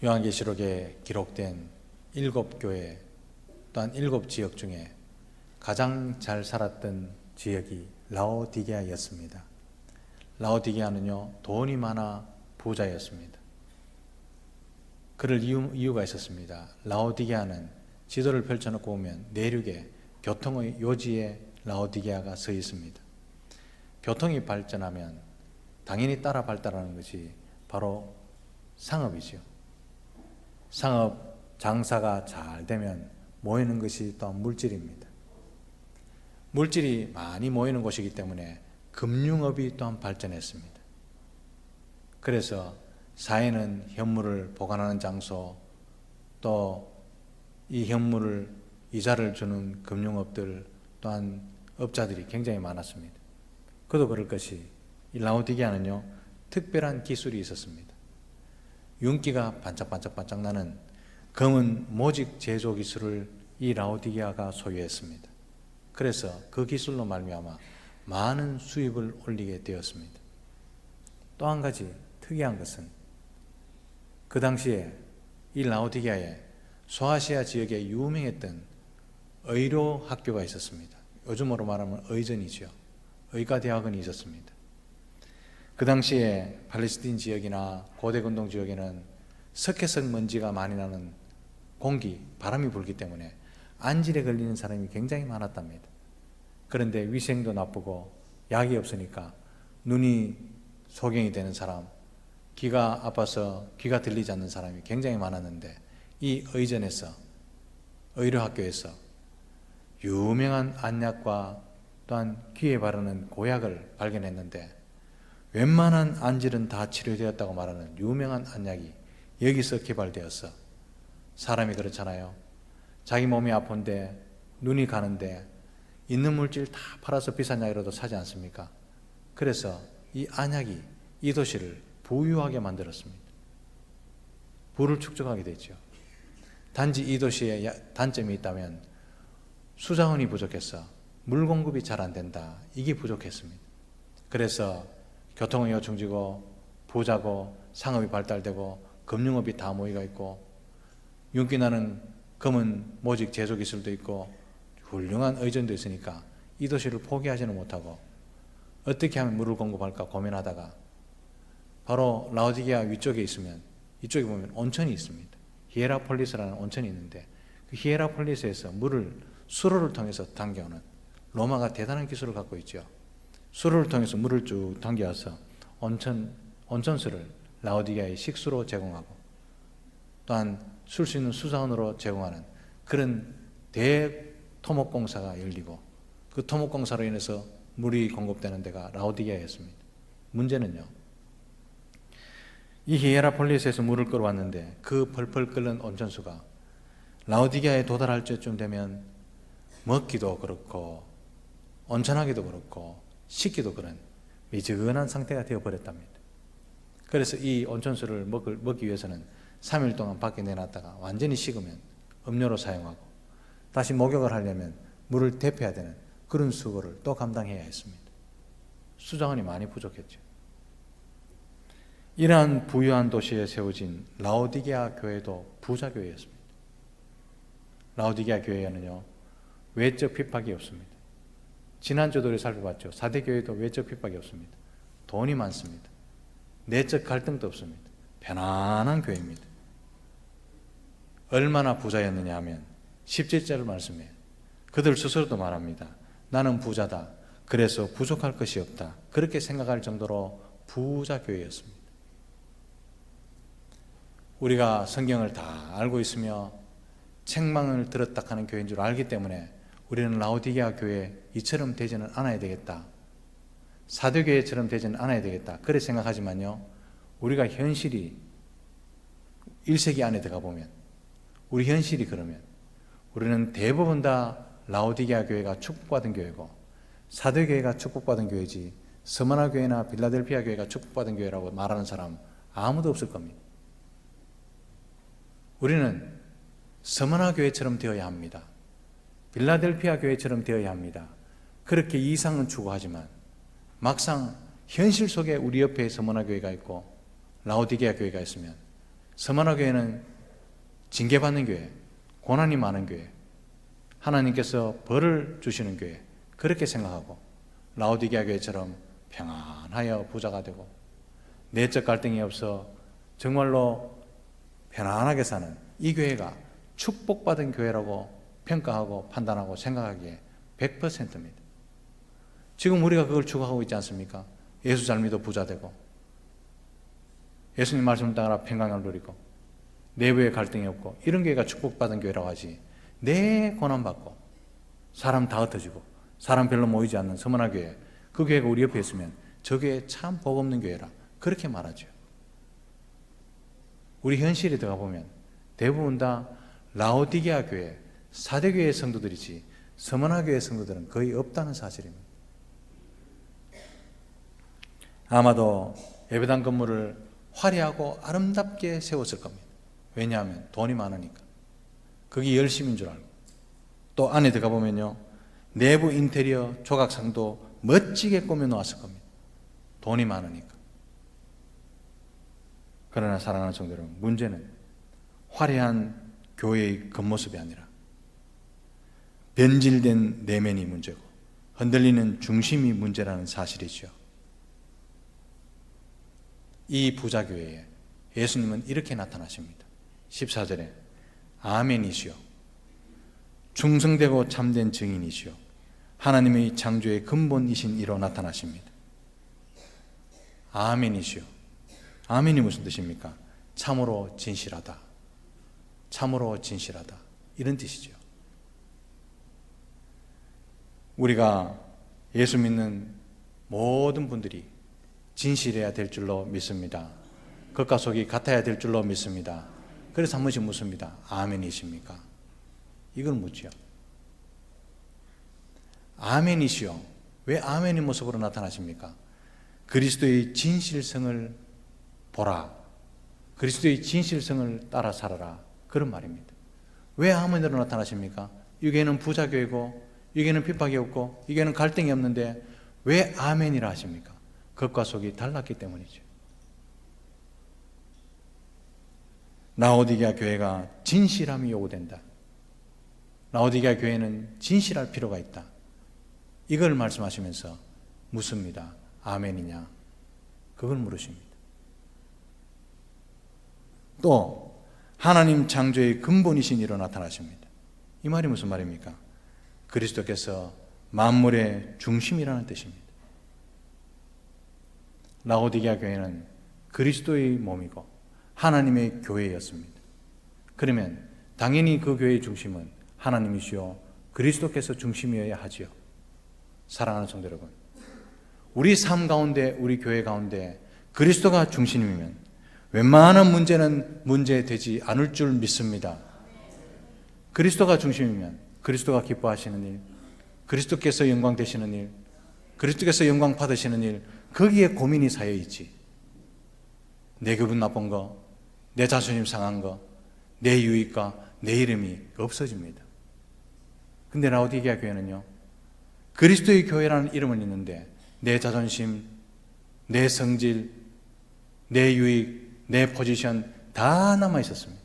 요한계시록에 기록된 7교회 또한 7지역 중에 가장 잘 살았던 지역이 라오디게아였습니다. 라오디게아는요, 돈이 많아 부자였습니다. 그럴 이유가 있었습니다. 라오디게아는 지도를 펼쳐놓고 보면 내륙에 교통의 요지에 라오디게아가 서 있습니다. 교통이 발전하면 당연히 따라 발달하는 것이 바로 상업이죠. 상업 장사가 잘 되면 모이는 것이 또한 물질입니다. 물질이 많이 모이는 곳이기 때문에 금융업이 또한 발전했습니다. 그래서 사회는 현물을 보관하는 장소, 또 이 현물을 이자를 주는 금융업들 또한 업자들이 굉장히 많았습니다. 그도 그럴 것이 이 라오디게아는요, 특별한 기술이 있었습니다. 윤기가 반짝반짝 나는 검은 모직 제조 기술을 이 라오디게아가 소유했습니다. 그래서 그 기술로 말미암아 많은 수입을 올리게 되었습니다. 또 한 가지 특이한 것은 그 당시에 이 라오디게아에 소아시아 지역에 유명했던 의료 학교가 있었습니다. 요즘으로 말하면 의전이죠. 의과대학원이 있었습니다. 그 당시에 팔레스틴 지역이나 고대근동 지역에는 석회성 먼지가 많이 나는 공기, 바람이 불기 때문에 안질에 걸리는 사람이 굉장히 많았답니다. 그런데 위생도 나쁘고 약이 없으니까 눈이 소경이 되는 사람, 귀가 아파서 귀가 들리지 않는 사람이 굉장히 많았는데 이 의전에서, 의료학교에서 유명한 안약과 또한 귀에 바르는 고약을 발견했는데 웬만한 안질은 다 치료되었다고 말하는 유명한 안약이 여기서 개발되어서, 사람이 그렇잖아요. 자기 몸이 아픈데 눈이 가는데 있는 물질 다 팔아서 비싼 약이라도 사지 않습니까? 그래서 이 안약이 이 도시를 부유하게 만들었습니다. 부를 축적하게 됐죠. 단지 이 도시에 단점이 있다면 수자원이 부족해서 물 공급이 잘 안 된다, 이게 부족했습니다. 그래서 교통은 요충지고 부자고 상업이 발달되고 금융업이 다 모이가 있고 윤기나는 검은 모직 제조 기술도 있고 훌륭한 의전도 있으니까 이 도시를 포기하지는 못하고 어떻게 하면 물을 공급할까 고민하다가 바로 라오디게아 위쪽에 있으면, 이쪽에 보면 온천이 있습니다. 히에라폴리스라는 온천이 있는데 그 히에라폴리스에서 물을 수로를 통해서 당겨오는, 로마가 대단한 기술을 갖고 있죠. 수로를 통해서 물을 쭉 당겨와서 온천수를 라오디게아의 식수로 제공하고 또한 쓸 수 있는 수자원으로 제공하는 그런 대토목공사가 열리고 그 토목공사로 인해서 물이 공급되는 데가 라오디게아였습니다. 문제는요, 이 히에라폴리스에서 물을 끌어왔는데 그 펄펄 끓는 온천수가 라오디게아에 도달할 때쯤 되면 먹기도 그렇고 온천하기도 그렇고 식기도 그런 미지근한 상태가 되어버렸답니다. 그래서 이 온천수를 먹기 위해서는 3일 동안 밖에 내놨다가 완전히 식으면 음료로 사용하고 다시 목욕을 하려면 물을 데펴야 되는 그런 수고를 또 감당해야 했습니다. 수자원이 많이 부족했죠. 이러한 부유한 도시에 세워진 라오디게아 교회도 부자 교회였습니다. 라오디게아 교회에는요, 외적 핍박이 없습니다. 지난주도 우리 살펴봤죠. 4대 교회도 외적 핍박이 없습니다. 돈이 많습니다. 내적 갈등도 없습니다. 편안한 교회입니다. 얼마나 부자였느냐 하면 17절을 말씀해요. 그들 스스로도 말합니다. 나는 부자다. 그래서 부족할 것이 없다. 그렇게 생각할 정도로 부자 교회였습니다. 우리가 성경을 다 알고 있으며 책망을 들었다 하는 교회인 줄 알기 때문에 우리는 라오디게아 교회 이처럼 되지는 않아야 되겠다, 사도교회처럼 되지는 않아야 되겠다, 그래 생각하지만요, 우리가 현실이 1세기 안에 들어가 보면 우리 현실이 그러면 우리는 대부분 다 라오디게아 교회가 축복받은 교회고 사도교회가 축복받은 교회지 스무나 교회나 빌라델피아 교회가 축복받은 교회라고 말하는 사람 아무도 없을 겁니다. 우리는 스무나 교회처럼 되어야 합니다. 빌라델피아 교회처럼 되어야 합니다. 그렇게 이상은 추구하지만 막상 현실 속에 우리 옆에 스무나 교회가 있고 라오디게아 교회가 있으면 서머나 교회는 징계받는 교회, 고난이 많은 교회, 하나님께서 벌을 주시는 교회, 그렇게 생각하고 라오디게아 교회처럼 평안하여 부자가 되고 내적 갈등이 없어 정말로 편안하게 사는 이 교회가 축복받은 교회라고 평가하고 판단하고 생각하기에 100%입니다. 지금 우리가 그걸 추구하고 있지 않습니까? 예수 잘 믿어 부자 되고 예수님 말씀 따라 평강을 누리고 내부에 갈등이 없고 이런 교회가 축복받은 교회라고 하지, 내 고난받고 사람 다 흩어지고 사람 별로 모이지 않는 서머나 교회, 그 교회가 우리 옆에 있으면 저 교회 참 복 없는 교회라 그렇게 말하죠. 우리 현실에 들어가 보면 대부분 다 라오디게아 교회, 사대교회 성도들이지 서머나 교회 성도들은 거의 없다는 사실입니다. 아마도 예배당 건물을 화려하고 아름답게 세웠을 겁니다. 왜냐하면 돈이 많으니까. 그게 열심인 줄 알고. 또 안에 들어가 보면요, 내부 인테리어 조각상도 멋지게 꾸며 놓았을 겁니다. 돈이 많으니까. 그러나 사랑하는 성도 여러분, 문제는 화려한 교회의 겉모습이 아니라 변질된 내면이 문제고 흔들리는 중심이 문제라는 사실이죠. 이 부자교회에 예수님은 이렇게 나타나십니다. 14절에 아멘이시오, 충성되고 참된 증인이시오, 하나님의 창조의 근본이신 이로 나타나십니다. 아멘이시오. 아멘이 무슨 뜻입니까? 참으로 진실하다, 참으로 진실하다, 이런 뜻이죠. 우리가 예수 믿는 모든 분들이 진실해야 될 줄로 믿습니다. 겉과 속이 같아야 될 줄로 믿습니다. 그래서 한 번씩 묻습니다. 아멘이십니까? 이걸 묻죠. 아멘이시오. 왜 아멘의 모습으로 나타나십니까? 그리스도의 진실성을 보라, 그리스도의 진실성을 따라 살아라, 그런 말입니다. 왜 아멘으로 나타나십니까? 이 교회는 부자교회고 이 교회는 핍박이 없고 이 교회는 갈등이 없는데 왜 아멘이라 하십니까? 겉과 속이 달랐기 때문이죠. 라오디게아 교회가 진실함이 요구된다. 라오디게아 교회는 진실할 필요가 있다. 이걸 말씀하시면서 묻습니다. 아멘이냐? 그걸 물으십니다. 또 하나님 창조의 근본이신 이로 나타나십니다. 이 말이 무슨 말입니까? 그리스도께서 만물의 중심이라는 뜻입니다. 라오디게아 교회는 그리스도의 몸이고 하나님의 교회였습니다. 그러면 당연히 그 교회의 중심은 하나님이시요 그리스도께서 중심이어야 하지요. 사랑하는 성도 여러분, 우리 삶 가운데, 우리 교회 가운데 그리스도가 중심이면 웬만한 문제는 문제되지 않을 줄 믿습니다. 그리스도가 중심이면 그리스도가 기뻐하시는 일, 그리스도께서 영광 되시는 일, 그리스도께서 영광 받으시는 일, 거기에 고민이 쌓여 있지. 내 기분 나쁜 거, 내 자존심 상한 거, 내 유익과 내 이름이 없어집니다. 근데 라오디게아 교회는요, 그리스도의 교회라는 이름은 있는데 내 자존심, 내 성질, 내 유익, 내 포지션 다 남아 있었습니다.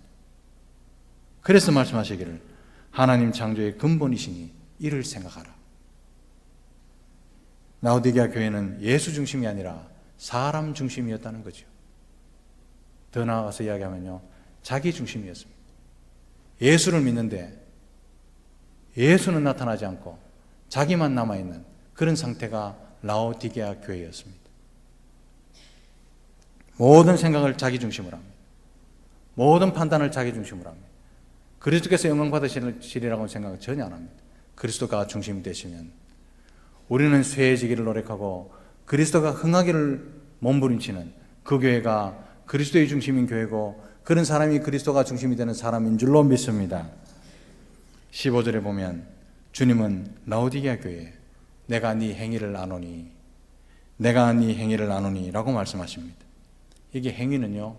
그래서 말씀하시기를 하나님 창조의 근본이시니 이를 생각하라. 라오디게아 교회는 예수 중심이 아니라 사람 중심이었다는 거죠. 더 나아가서 이야기하면요, 자기 중심이었습니다. 예수를 믿는데 예수는 나타나지 않고 자기만 남아있는 그런 상태가 라오디게아 교회였습니다. 모든 생각을 자기 중심으로 합니다. 모든 판단을 자기 중심으로 합니다. 그리스도께서 영광 받으시리라고 생각을 전혀 안 합니다. 그리스도가 중심이 되시면 우리는 쇠해지기를 노력하고 그리스도가 흥하기를 몸부림치는 그 교회가 그리스도의 중심인 교회고 그런 사람이 그리스도가 중심이 되는 사람인 줄로 믿습니다. 15절에 보면 주님은 라오디게아 교회에 내가 네 행위를 아노니, 내가 네 행위를 아노니 라고 말씀하십니다. 이게 행위는요,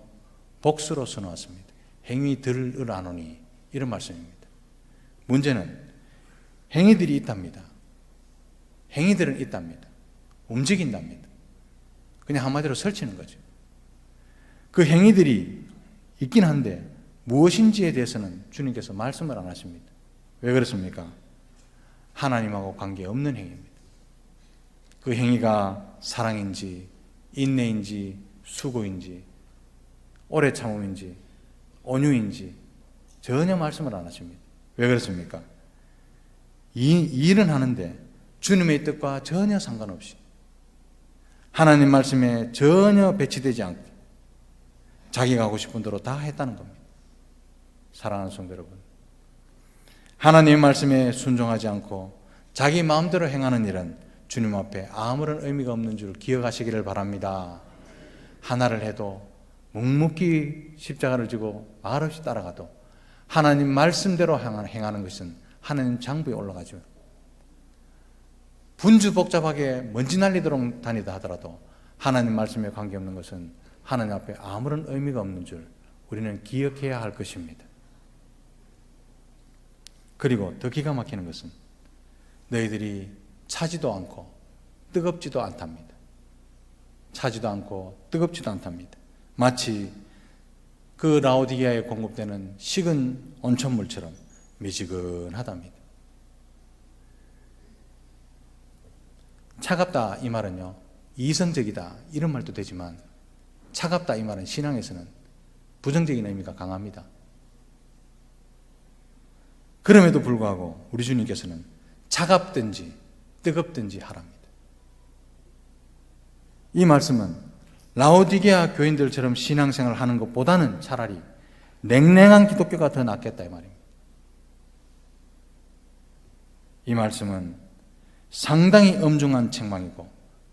복수로서 나왔습니다. 행위들을 아노니, 이런 말씀입니다. 문제는 행위들이 있답니다. 행위들은 있답니다. 움직인답니다. 그냥 한마디로 설치는 거죠. 그 행위들이 있긴 한데 무엇인지에 대해서는 주님께서 말씀을 안 하십니다. 왜 그렇습니까? 하나님하고 관계없는 행위입니다. 그 행위가 사랑인지 인내인지 수고인지 오래 참음인지 온유인지 전혀 말씀을 안 하십니다. 왜 그렇습니까? 이 일은 하는데 주님의 뜻과 전혀 상관없이 하나님 말씀에 전혀 배치되지 않고 자기가 하고 싶은 대로 다 했다는 겁니다. 사랑하는 성도 여러분, 하나님의 말씀에 순종하지 않고 자기 마음대로 행하는 일은 주님 앞에 아무런 의미가 없는 줄 기억하시기를 바랍니다. 하나를 해도 묵묵히 십자가를 지고 말없이 따라가도 하나님 말씀대로 행하는 것은 하나님 장부에 올라가죠. 분주 복잡하게 먼지 날리도록 다니다 하더라도 하나님 말씀에 관계없는 것은 하나님 앞에 아무런 의미가 없는 줄 우리는 기억해야 할 것입니다. 그리고 더 기가 막히는 것은 너희들이 차지도 않고 뜨겁지도 않답니다. 차지도 않고 뜨겁지도 않답니다. 마치 그 라오디게아에 공급되는 식은 온천물처럼 미지근하답니다. 차갑다 이 말은요, 이성적이다 이런 말도 되지만 차갑다 이 말은 신앙에서는 부정적인 의미가 강합니다. 그럼에도 불구하고 우리 주님께서는 차갑든지 뜨겁든지 하랍니다. 이 말씀은 라오디게아 교인들처럼 신앙생활을 하는 것보다는 차라리 냉랭한 기독교가 더 낫겠다 이 말입니다. 이 말씀은 상당히 엄중한 책망이고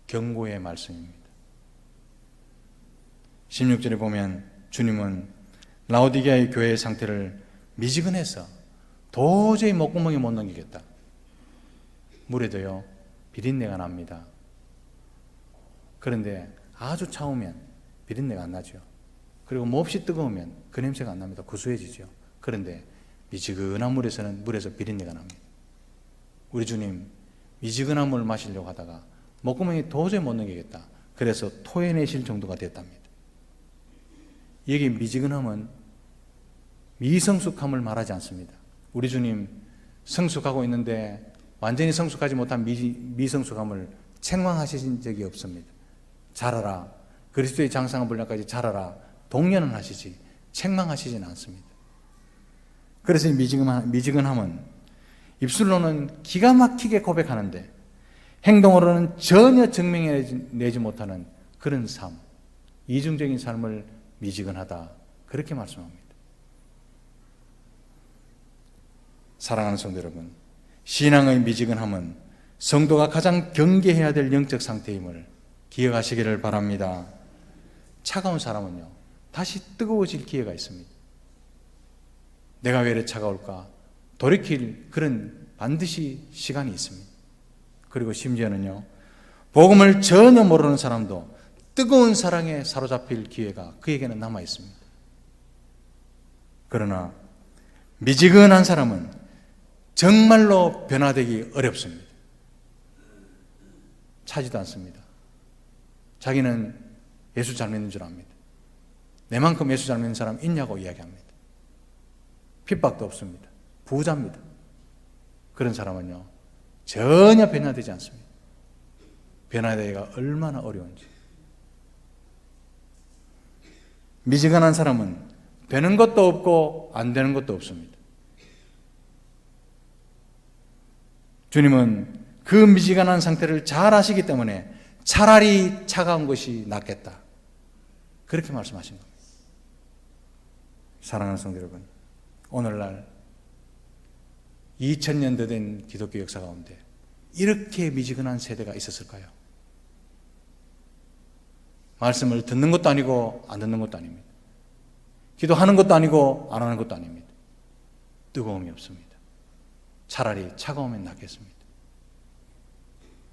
경고의 말씀입니다. 16절에 보면 주님은 라오디게아의 교회의 상태를 미지근해서 도저히 목구멍에 못 넘기겠다. 물에도요 비린내가 납니다. 그런데 아주 차우면 비린내가 안 나죠. 그리고 몹시 뜨거우면 그 냄새가 안 납니다. 구수해지죠. 그런데 미지근한 물에서 비린내가 납니다. 우리 주님 미지근한 물 마시려고 하다가 목구멍에 도저히 못 넘기겠다. 그래서 토해내실 정도가 됐답니다. 여기 미지근함은 미성숙함을 말하지 않습니다. 우리 주님 성숙하고 있는데 완전히 성숙하지 못한 미성숙함을 책망하신 적이 없습니다. 자라라, 그리스도의 장성한 분량까지 자라라 독려는 하시지 책망하시지는 않습니다. 그래서 미지근함은 입술로는 기가 막히게 고백하는데 행동으로는 전혀 증명해내지 못하는 그런 삶, 이중적인 삶을 미지근하다 그렇게 말씀합니다. 사랑하는 성도 여러분, 신앙의 미지근함은 성도가 가장 경계해야 될 영적 상태임을 기억하시기를 바랍니다. 차가운 사람은요 다시 뜨거워질 기회가 있습니다. 내가 왜 이렇게 차가울까 돌이킬 그런 반드시 시간이 있습니다. 그리고 심지어는요 복음을 전혀 모르는 사람도 뜨거운 사랑에 사로잡힐 기회가 그에게는 남아 있습니다. 그러나 미지근한 사람은 정말로 변화되기 어렵습니다. 차지도 않습니다. 자기는 예수 잘 믿는 줄 압니다. 내만큼 예수 잘 믿는 사람 있냐고 이야기합니다. 핍박도 없습니다. 부자입니다. 그런 사람은요 전혀 변화되지 않습니다. 변화되기가 얼마나 어려운지. 미지근한 사람은 되는 것도 없고 안 되는 것도 없습니다. 주님은 그 미지근한 상태를 잘 아시기 때문에 차라리 차가운 것이 낫겠다 그렇게 말씀하신 겁니다. 사랑하는 성도 여러분, 오늘날 2000년도 된 기독교 역사 가운데 이렇게 미지근한 세대가 있었을까요? 말씀을 듣는 것도 아니고 안 듣는 것도 아닙니다. 기도하는 것도 아니고 안 하는 것도 아닙니다. 뜨거움이 없습니다. 차라리 차가우면 낫겠습니다.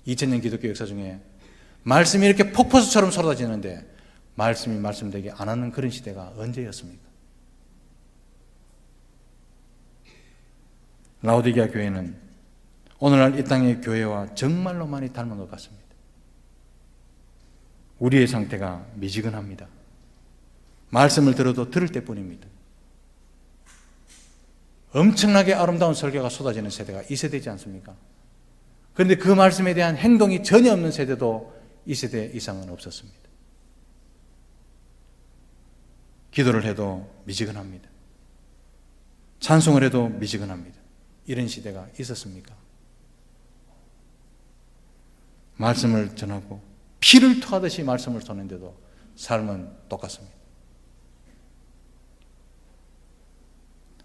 2000년 기독교 역사 중에 말씀이 이렇게 폭포수처럼 쏟아지는데 말씀이 말씀되게 안 하는 그런 시대가 언제였습니까? 라오디게아 교회는 오늘날 이 땅의 교회와 정말로 많이 닮은 것 같습니다. 우리의 상태가 미지근합니다. 말씀을 들어도 들을 때뿐입니다. 엄청나게 아름다운 설교가 쏟아지는 세대가 이 세대이지 않습니까? 그런데 그 말씀에 대한 행동이 전혀 없는 세대도 이 세대 이상은 없었습니다. 기도를 해도 미지근합니다. 찬송을 해도 미지근합니다. 이런 시대가 있었습니까? 말씀을 전하고 피를 토하듯이 말씀을 쏘는데도 삶은 똑같습니다.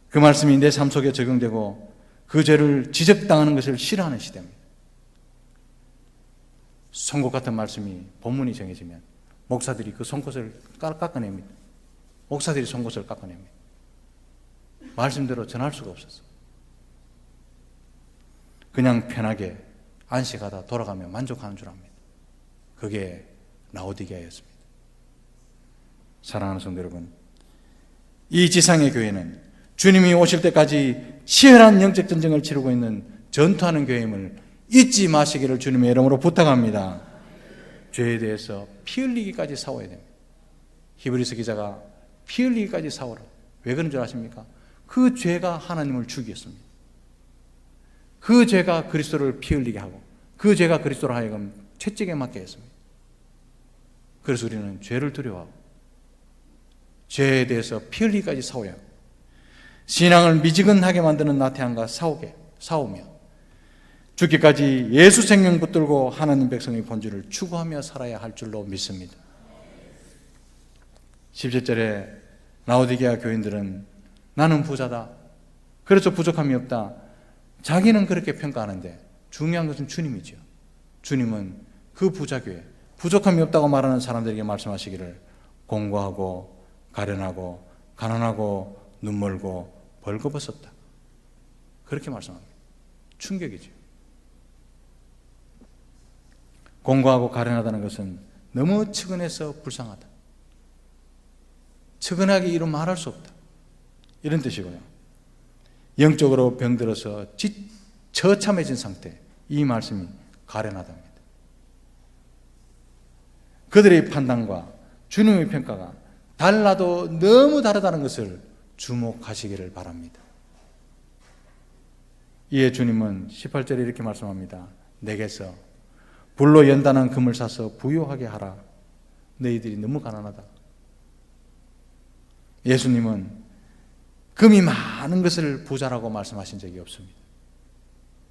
그 말씀이 내 삶 속에 적용되고 그 죄를 지적당하는 것을 싫어하는 시대입니다. 송곳 같은 말씀이 본문이 정해지면 목사들이 그 송곳을 깎아냅니다. 목사들이 송곳을 깎아냅니다. 말씀대로 전할 수가 없었어. 그냥 편하게 안식하다 돌아가면 만족하는 줄 압니다. 그게 라오디게아였습니다. 사랑하는 성도 여러분, 이 지상의 교회는 주님이 오실 때까지 치열한 영적 전쟁을 치르고 있는 전투하는 교회임을 잊지 마시기를 주님의 이름으로 부탁합니다. 죄에 대해서 피 흘리기까지 싸워야 됩니다. 히브리서 기자가 피 흘리기까지 싸워라. 왜 그런 줄 아십니까? 그 죄가 하나님을 죽였습니다. 그 죄가 그리스도를 피 흘리게 하고 그 죄가 그리스도로 하여금 채찍에 맞게 했습니다. 그래서 우리는 죄를 두려워하고 죄에 대해서 피 흘리기까지 싸워야 하고 신앙을 미지근하게 만드는 나태함과 싸우며 죽기까지 예수 생명 붙들고 하나님 백성의 본질을 추구하며 살아야 할 줄로 믿습니다. 17절에 라오디게아 교인들은 나는 부자다. 그래서 부족함이 없다. 자기는 그렇게 평가하는데 중요한 것은 주님이죠. 주님은 그 부자교회, 부족함이 없다고 말하는 사람들에게 말씀하시기를 공고하고 가련하고 가난하고 눈멀고 벌거벗었다. 그렇게 말씀합니다. 충격이죠. 공고하고 가련하다는 것은 너무 측은해서 불쌍하다. 측은하게 이루 말할 수 없다. 이런 뜻이고요. 영적으로 병들어서 처참해진 상태, 이 말씀이 가련하답니다. 그들의 판단과 주님의 평가가 달라도 너무 다르다는 것을 주목하시기를 바랍니다. 이에 주님은 18절에 이렇게 말씀합니다. 내게서 불로 연단한 금을 사서 부요하게 하라. 너희들이 너무 가난하다. 예수님은 금이 많은 것을 부자라고 말씀하신 적이 없습니다.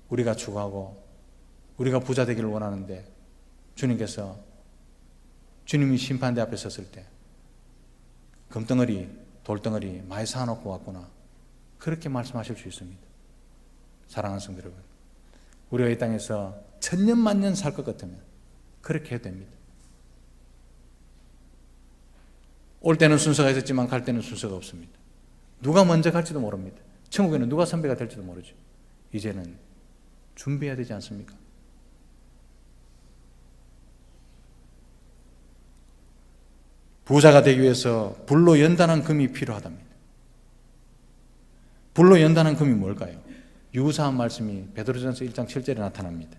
우리가 추구하고 우리가 부자 되기를 원하는데 주님께서 주님이 심판대 앞에 섰을 때 금덩어리, 돌덩어리 많이 쌓아놓고 왔구나. 그렇게 말씀하실 수 있습니다. 사랑하는 성도 여러분, 우리가 이 땅에서 천년만년 살 것 같으면 그렇게 해도 됩니다. 올 때는 순서가 있었지만 갈 때는 순서가 없습니다. 누가 먼저 갈지도 모릅니다. 천국에는 누가 선배가 될지도 모르죠. 이제는 준비해야 되지 않습니까? 부자가 되기 위해서 불로 연단한 금이 필요하답니다. 불로 연단한 금이 뭘까요? 유사한 말씀이 베드로전서 1장 7절에 나타납니다.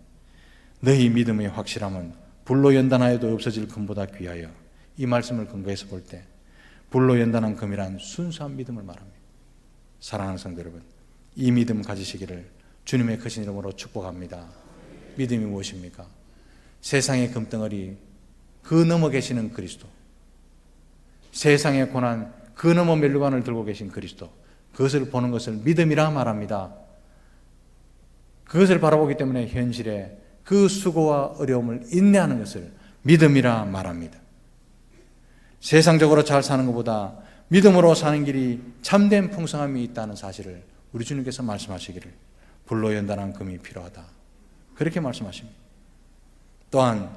너희 믿음의 확실함은 불로 연단하여도 없어질 금보다 귀하여. 이 말씀을 근거해서 볼 때 불로 연단한 금이란 순수한 믿음을 말합니다. 사랑하는 성도 여러분, 이 믿음 가지시기를 주님의 크신 이름으로 축복합니다. 믿음이 무엇입니까? 세상의 금덩어리 그 넘어 계시는 그리스도, 세상의 고난 그 넘어 멸류관을 들고 계신 그리스도, 그것을 보는 것을 믿음이라 말합니다. 그것을 바라보기 때문에 현실에 그 수고와 어려움을 인내하는 것을 믿음이라 말합니다. 세상적으로 잘 사는 것보다 믿음으로 사는 길이 참된 풍성함이 있다는 사실을 우리 주님께서 말씀하시기를 불로 연단한 금이 필요하다. 그렇게 말씀하십니다. 또한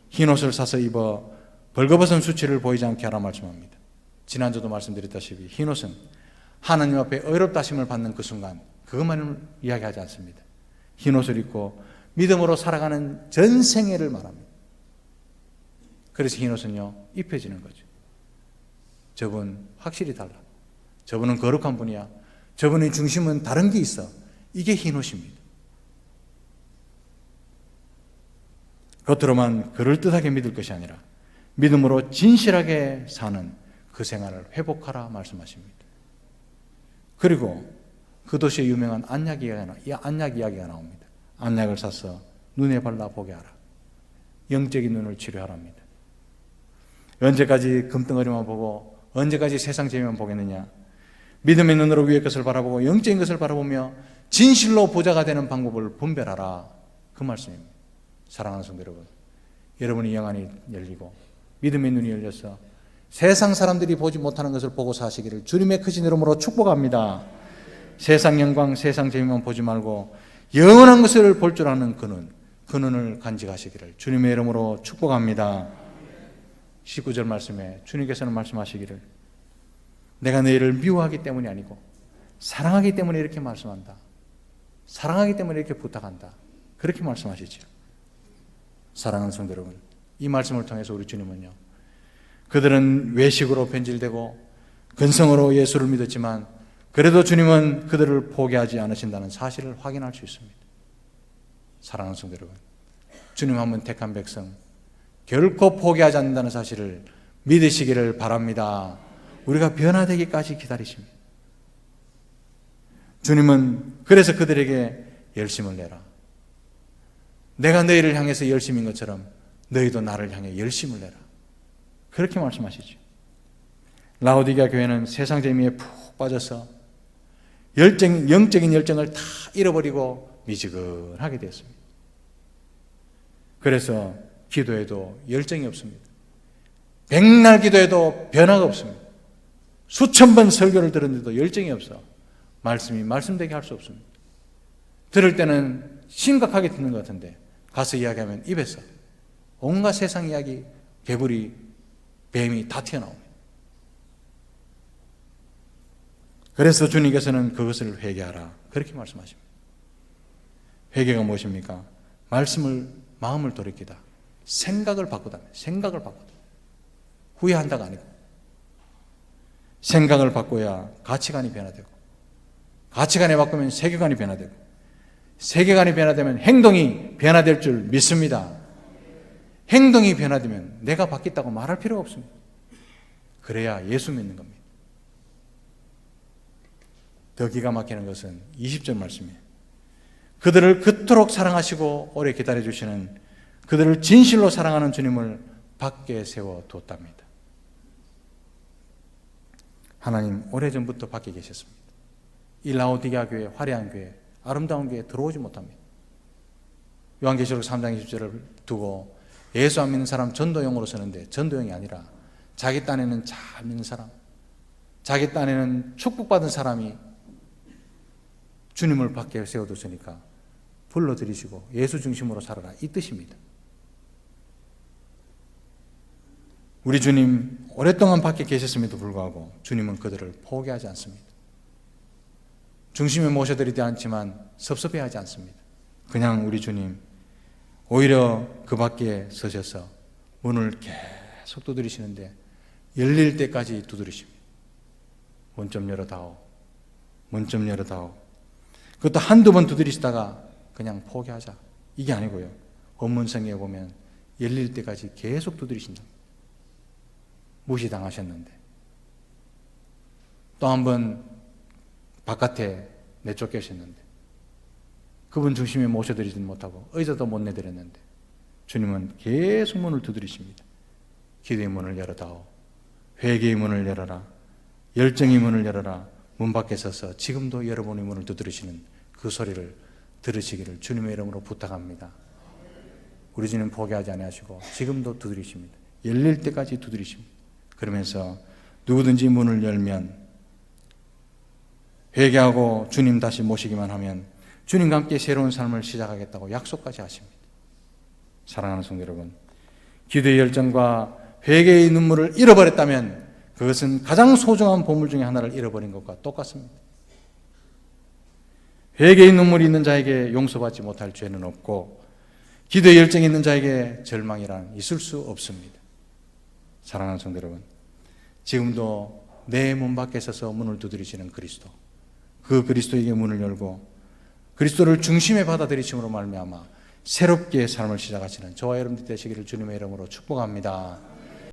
흰옷을 사서 입어 벌거벗은 수치를 보이지 않게 하라 말씀합니다. 지난주도 말씀드렸다시피 흰옷은 하나님 앞에 의롭다 하심을 받는 그 순간, 그것만을 이야기하지 않습니다. 흰옷을 입고 믿음으로 살아가는 전생애를 말합니다. 그래서 흰옷은요 입혀지는 거죠. 저분 확실히 달라. 저분은 거룩한 분이야. 저분의 중심은 다른 게 있어. 이게 흰옷입니다. 겉으로만 그럴듯하게 믿을 것이 아니라 믿음으로 진실하게 사는 그 생활을 회복하라 말씀하십니다. 그리고 그 도시에 유명한 안약 이야기가 나옵니다. 안약을 사서 눈에 발라 보게 하라. 영적인 눈을 치료하랍니다. 언제까지 금덩어리만 보고 언제까지 세상 재미만 보겠느냐? 믿음의 눈으로 위의 것을 바라보고 영적인 것을 바라보며 진실로 부자가 되는 방법을 분별하라. 그 말씀입니다. 사랑하는 성도 여러분, 여러분의 영안이 열리고 믿음의 눈이 열려서 세상 사람들이 보지 못하는 것을 보고 사시기를 주님의 크신 이름으로 축복합니다. 세상 영광, 세상 재미만 보지 말고 영원한 것을 볼 줄 아는 그 눈을 간직하시기를 주님의 이름으로 축복합니다. 19절 말씀에 주님께서는 말씀하시기를 내가 너희를 미워하기 때문이 아니고 사랑하기 때문에 이렇게 말씀한다. 사랑하기 때문에 이렇게 부탁한다. 그렇게 말씀하시죠. 사랑하는 성도 여러분, 이 말씀을 통해서 우리 주님은요, 그들은 외식으로 변질되고 근성으로 예수를 믿었지만 그래도 주님은 그들을 포기하지 않으신다는 사실을 확인할 수 있습니다. 사랑하는 성도 여러분, 주님 한 분 택한 백성 결코 포기하지 않는다는 사실을 믿으시기를 바랍니다. 우리가 변화되기까지 기다리십니다. 주님은 그래서 그들에게 열심을 내라. 내가 너희를 향해서 열심인 것처럼 너희도 나를 향해 열심을 내라. 그렇게 말씀하시죠. 라오디게아 교회는 세상 재미에 푹 빠져서 영적인 열정을 다 잃어버리고 미지근하게 되었습니다. 그래서 기도해도 열정이 없습니다. 백날 기도해도 변화가 없습니다. 수천 번 설교를 들었는데도 열정이 없어. 말씀이 말씀되게 할 수 없습니다. 들을 때는 심각하게 듣는 것 같은데 가서 이야기하면 입에서 온갖 세상 이야기, 개구리, 뱀이 다 튀어나옵니다. 그래서 주님께서는 그것을 회개하라 그렇게 말씀하십니다. 회개가 무엇입니까? 마음을 돌이키다. 생각을 바꾸다. 생각을 바꾸다. 후회한다가 아니고 생각을 바꿔야 가치관이 변화되고 가치관이 바꾸면 세계관이 변화되고 세계관이 변화되면 행동이 변화될 줄 믿습니다. 행동이 변화되면 내가 바뀌었다고 말할 필요가 없습니다. 그래야 예수 믿는 겁니다. 더 기가 막히는 것은 20절 말씀이에요. 그들을 그토록 사랑하시고 오래 기다려주시는 그들을 진실로 사랑하는 주님을 밖에 세워뒀답니다. 하나님 오래전부터 밖에 계셨습니다. 이 라오디게아 교회, 화려한 교회, 아름다운 교회에 들어오지 못합니다. 요한계시록 3장 20절을 두고 예수 안 믿는 사람 전도용으로 쓰는데 전도용이 아니라 자기 딴에는 잘 믿는 사람, 자기 딴에는 축복받은 사람이 주님을 밖에 세워뒀으니까 불러들이시고 예수 중심으로 살아라 이 뜻입니다. 우리 주님 오랫동안 밖에 계셨음에도 불구하고 주님은 그들을 포기하지 않습니다. 중심에 모셔드리지 않지만 섭섭해하지 않습니다. 그냥 우리 주님 오히려 그 밖에 서셔서 문을 계속 두드리시는데 열릴 때까지 두드리십니다. 문 좀 열어다오. 문 좀 열어다오. 그것도 한두 번 두드리시다가 그냥 포기하자. 이게 아니고요. 원문성에 보면 열릴 때까지 계속 두드리신다. 무시당하셨는데 또 한 번 바깥에 내쫓기셨는데 그분 중심에 모셔드리지는 못하고 의자도 못 내드렸는데 주님은 계속 문을 두드리십니다. 기도의 문을 열어다오. 회개의 문을 열어라. 열정의 문을 열어라. 문 밖에 서서 지금도 여러분의 문을 두드리시는 그 소리를 들으시기를 주님의 이름으로 부탁합니다. 우리 주님 포기하지 아니하시고 지금도 두드리십니다. 열릴 때까지 두드리십니다. 그러면서 누구든지 문을 열면 회개하고 주님 다시 모시기만 하면 주님과 함께 새로운 삶을 시작하겠다고 약속까지 하십니다. 사랑하는 성도 여러분, 기도의 열정과 회개의 눈물을 잃어버렸다면 그것은 가장 소중한 보물 중에 하나를 잃어버린 것과 똑같습니다. 회개의 눈물이 있는 자에게 용서받지 못할 죄는 없고 기도의 열정이 있는 자에게 절망이란 있을 수 없습니다. 사랑하는 성도 여러분, 지금도 내 문 밖에 서서 문을 두드리시는 그리스도, 그 그리스도에게 문을 열고 그리스도를 중심에 받아들이심으로 말미암아 새롭게 삶을 시작하시는 저와 여러분들 되시기를 주님의 이름으로 축복합니다.